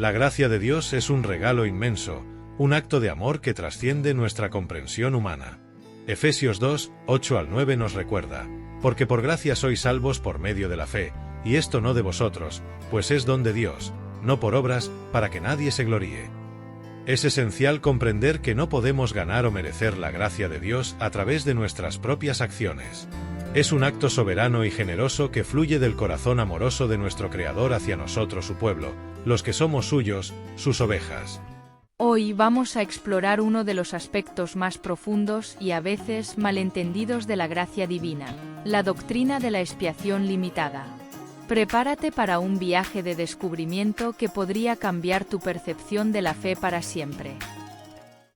La gracia de Dios es un regalo inmenso, un acto de amor que trasciende nuestra comprensión humana. Efesios 2, 8 al 9 nos recuerda: porque por gracia sois salvos por medio de la fe, y esto no de vosotros, pues es don de Dios, no por obras, para que nadie se gloríe. Es esencial comprender que no podemos ganar o merecer la gracia de Dios a través de nuestras propias acciones. Es un acto soberano y generoso que fluye del corazón amoroso de nuestro Creador hacia nosotros, su pueblo, los que somos suyos, sus ovejas. Hoy vamos a explorar uno de los aspectos más profundos y a veces malentendidos de la gracia divina, la doctrina de la expiación limitada. Prepárate para un viaje de descubrimiento que podría cambiar tu percepción de la fe para siempre.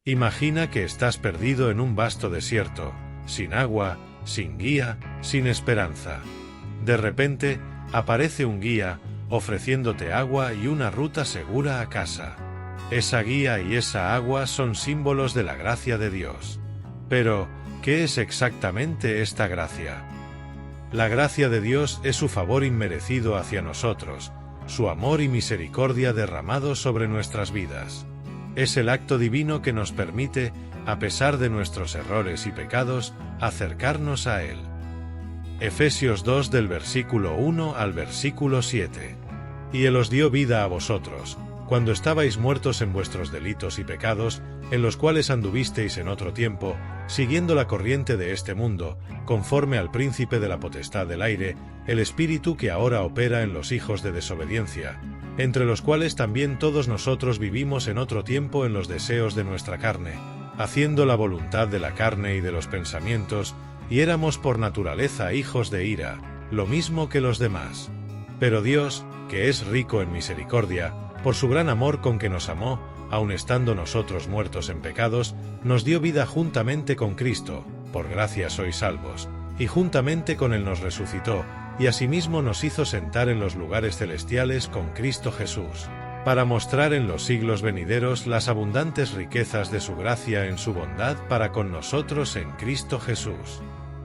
Imagina que estás perdido en un vasto desierto, sin agua, sin guía, sin esperanza. De repente, aparece un guía, ofreciéndote agua y una ruta segura a casa. Esa guía y esa agua son símbolos de la gracia de Dios. Pero, ¿qué es exactamente esta gracia? La gracia de Dios es su favor inmerecido hacia nosotros, su amor y misericordia derramados sobre nuestras vidas. Es el acto divino que nos permite, a pesar de nuestros errores y pecados, acercarnos a Él. Efesios 2 del versículo 1 al versículo 7. Y Él os dio vida a vosotros, cuando estabais muertos en vuestros delitos y pecados, en los cuales anduvisteis en otro tiempo, siguiendo la corriente de este mundo, conforme al príncipe de la potestad del aire, el espíritu que ahora opera en los hijos de desobediencia, entre los cuales también todos nosotros vivimos en otro tiempo en los deseos de nuestra carne, haciendo la voluntad de la carne y de los pensamientos, y éramos por naturaleza hijos de ira, lo mismo que los demás. Pero Dios, que es rico en misericordia, por su gran amor con que nos amó, aun estando nosotros muertos en pecados, nos dio vida juntamente con Cristo, por gracia sois salvos, y juntamente con Él nos resucitó, y asimismo nos hizo sentar en los lugares celestiales con Cristo Jesús, para mostrar en los siglos venideros las abundantes riquezas de su gracia en su bondad para con nosotros en Cristo Jesús.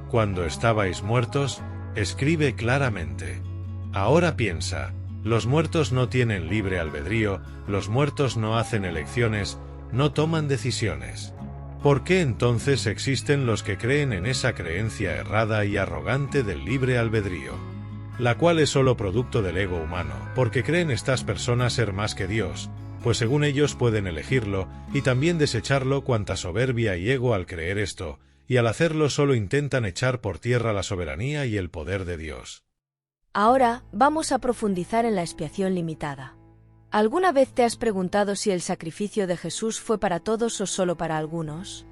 Cuando estabais muertos, escribe claramente. Ahora piensa. Los muertos no tienen libre albedrío, los muertos no hacen elecciones, no toman decisiones. ¿Por qué entonces existen los que creen en esa creencia errada y arrogante del libre albedrío? La cual es solo producto del ego humano, porque creen estas personas ser más que Dios, pues según ellos pueden elegirlo, y también desecharlo cuanta soberbia y ego al creer esto, y al hacerlo solo intentan echar por tierra la soberanía y el poder de Dios. Ahora vamos a profundizar en la expiación limitada. ¿Alguna vez te has preguntado si el sacrificio de Jesús fue para todos o solo para algunos?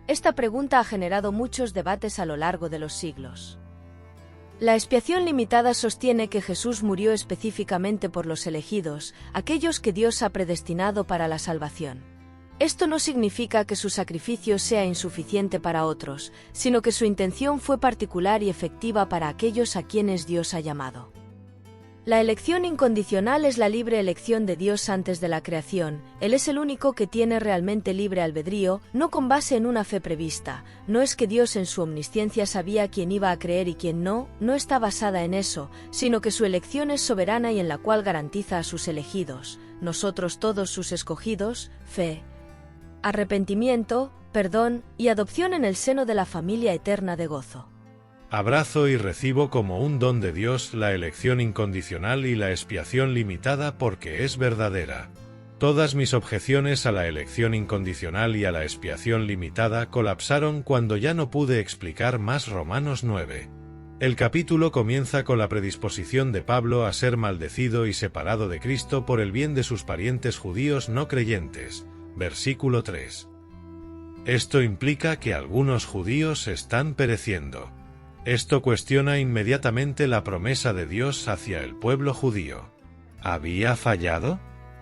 Esta pregunta ha generado muchos debates a lo largo de los siglos. La expiación limitada sostiene que Jesús murió específicamente por los elegidos, aquellos que Dios ha predestinado para la salvación. Esto no significa que su sacrificio sea insuficiente para otros, sino que su intención fue particular y efectiva para aquellos a quienes Dios ha llamado. La elección incondicional es la libre elección de Dios antes de la creación. Él es el único que tiene realmente libre albedrío, no con base en una fe prevista. No es que Dios en su omnisciencia sabía quién iba a creer y quién no está basada en eso, sino que su elección es soberana y en la cual garantiza a sus elegidos, nosotros todos sus escogidos, fe, arrepentimiento, perdón y adopción en el seno de la familia eterna de gozo. Abrazo y recibo como un don de Dios la elección incondicional y la expiación limitada porque es verdadera. Todas mis objeciones a la elección incondicional y a la expiación limitada colapsaron cuando ya no pude explicar más Romanos 9. El capítulo comienza con la predisposición de Pablo a ser maldecido y separado de Cristo por el bien de sus parientes judíos no creyentes. Versículo 3. Esto implica que algunos judíos están pereciendo. Esto cuestiona inmediatamente la promesa de Dios hacia el pueblo judío. ¿Había fallado?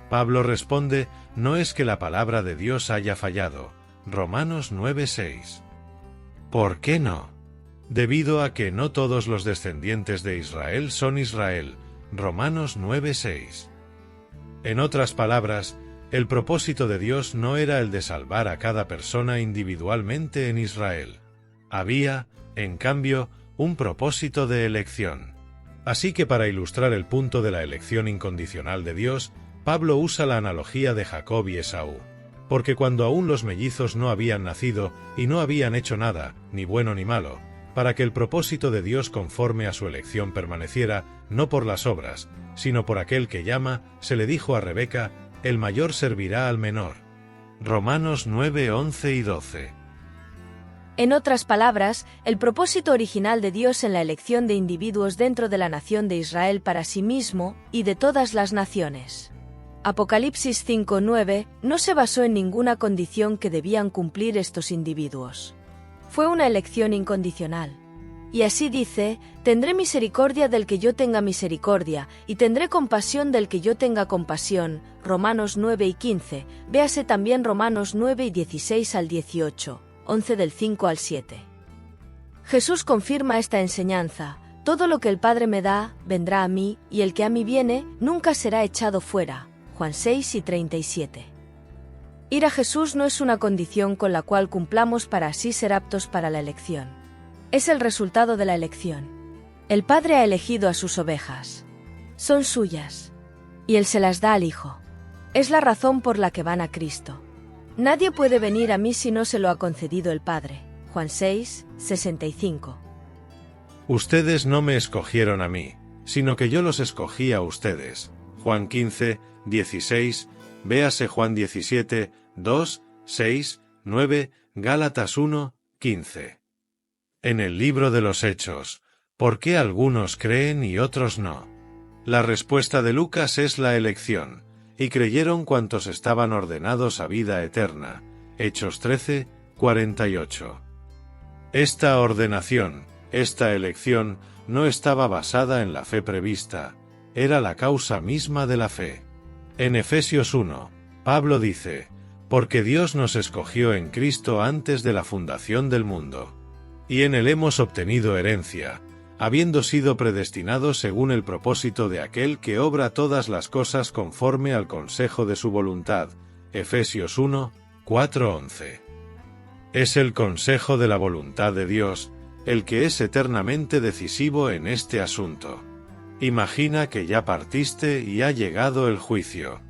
Pablo responde, no es que la palabra de Dios haya fallado. Romanos 9:6. ¿Por qué no? Debido a que no todos los descendientes de Israel son Israel. Romanos 9:6. En otras palabras, el propósito de Dios no era el de salvar a cada persona individualmente en Israel. Había, en cambio, un propósito de elección. Así que para ilustrar el punto de la elección incondicional de Dios, Pablo usa la analogía de Jacob y Esaú, porque cuando aún los mellizos no habían nacido y no habían hecho nada, ni bueno ni malo, para que el propósito de Dios conforme a su elección permaneciera, no por las obras, sino por aquel que llama, se le dijo a Rebeca, el mayor servirá al menor. Romanos 9, 11 y 12. En otras palabras, el propósito original de Dios en la elección de individuos dentro de la nación de Israel para sí mismo y de todas las naciones. Apocalipsis 5:9 no se basó en ninguna condición que debían cumplir estos individuos. Fue una elección incondicional. Y así dice, tendré misericordia del que yo tenga misericordia, y tendré compasión del que yo tenga compasión, Romanos 9 y 15, véase también Romanos 9 y 16 al 18, 11 del 5 al 7. Jesús confirma esta enseñanza, todo lo que el Padre me da, vendrá a mí, y el que a mí viene, nunca será echado fuera, Juan 6 y 37. Ir a Jesús no es una condición con la cual cumplamos para así ser aptos para la elección. Es el resultado de la elección. El Padre ha elegido a sus ovejas. Son suyas. Y Él se las da al Hijo. Es la razón por la que van a Cristo. Nadie puede venir a mí si no se lo ha concedido el Padre. Juan 6, 65. Ustedes no me escogieron a mí, sino que yo los escogí a ustedes. Juan 15, 16, véase Juan 17, 2, 6, 9, Gálatas 1, 15. En el libro de los Hechos, ¿por qué algunos creen y otros no? La respuesta de Lucas es la elección, y creyeron cuantos estaban ordenados a vida eterna. Hechos 13, 48. Esta ordenación, esta elección, no estaba basada en la fe prevista, era la causa misma de la fe. En Efesios 1, Pablo dice, porque Dios nos escogió en Cristo antes de la fundación del mundo. Y en él hemos obtenido herencia, habiendo sido predestinados según el propósito de aquel que obra todas las cosas conforme al consejo de su voluntad. Efesios 1, 4-11. Es el consejo de la voluntad de Dios, el que es eternamente decisivo en este asunto. Imagina que ya partiste y ha llegado el juicio.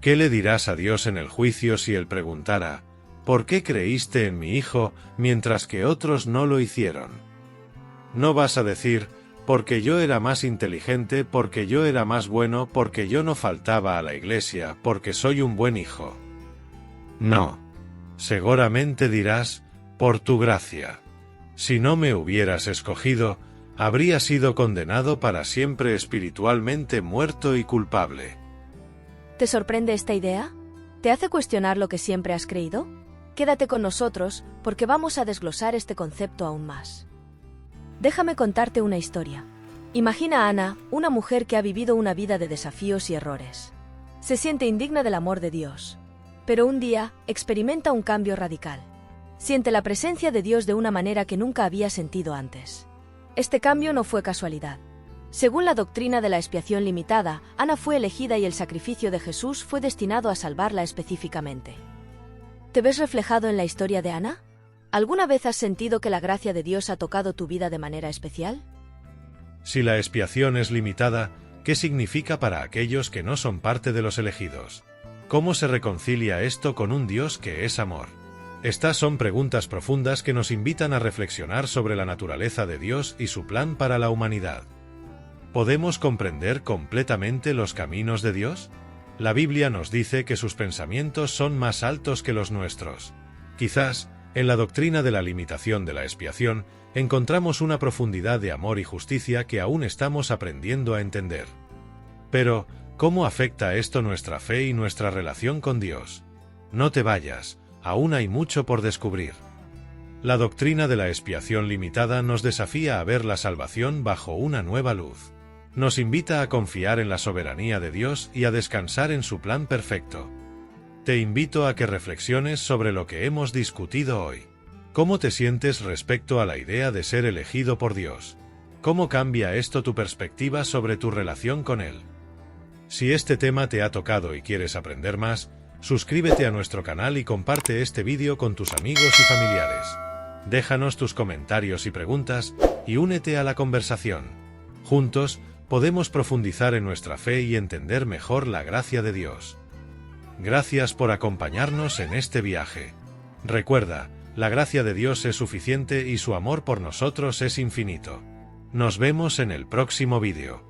¿Qué le dirás a Dios en el juicio si él preguntara, ¿por qué creíste en mi hijo mientras que otros no lo hicieron? No vas a decir, porque yo era más inteligente, porque yo era más bueno, porque yo no faltaba a la iglesia, porque soy un buen hijo. No. Seguramente dirás, por tu gracia. Si no me hubieras escogido, habría sido condenado para siempre espiritualmente muerto y culpable. ¿Te sorprende esta idea? ¿Te hace cuestionar lo que siempre has creído? Quédate con nosotros, porque vamos a desglosar este concepto aún más. Déjame contarte una historia. Imagina a Ana, una mujer que ha vivido una vida de desafíos y errores. Se siente indigna del amor de Dios. Pero un día, experimenta un cambio radical. Siente la presencia de Dios de una manera que nunca había sentido antes. Este cambio no fue casualidad. Según la doctrina de la expiación limitada, Ana fue elegida y el sacrificio de Jesús fue destinado a salvarla específicamente. ¿Te ves reflejado en la historia de Ana? ¿Alguna vez has sentido que la gracia de Dios ha tocado tu vida de manera especial? Si la expiación es limitada, ¿qué significa para aquellos que no son parte de los elegidos? ¿Cómo se reconcilia esto con un Dios que es amor? Estas son preguntas profundas que nos invitan a reflexionar sobre la naturaleza de Dios y su plan para la humanidad. ¿Podemos comprender completamente los caminos de Dios? La Biblia nos dice que sus pensamientos son más altos que los nuestros. Quizás, en la doctrina de la limitación de la expiación, encontramos una profundidad de amor y justicia que aún estamos aprendiendo a entender. Pero, ¿cómo afecta esto nuestra fe y nuestra relación con Dios? No te vayas, aún hay mucho por descubrir. La doctrina de la expiación limitada nos desafía a ver la salvación bajo una nueva luz. Nos invita a confiar en la soberanía de Dios y a descansar en su plan perfecto. Te invito a que reflexiones sobre lo que hemos discutido hoy. ¿Cómo te sientes respecto a la idea de ser elegido por Dios? ¿Cómo cambia esto tu perspectiva sobre tu relación con Él? Si este tema te ha tocado y quieres aprender más, suscríbete a nuestro canal y comparte este vídeo con tus amigos y familiares. Déjanos tus comentarios y preguntas, y únete a la conversación. Juntos, podemos profundizar en nuestra fe y entender mejor la gracia de Dios. Gracias por acompañarnos en este viaje. Recuerda, la gracia de Dios es suficiente y su amor por nosotros es infinito. Nos vemos en el próximo vídeo.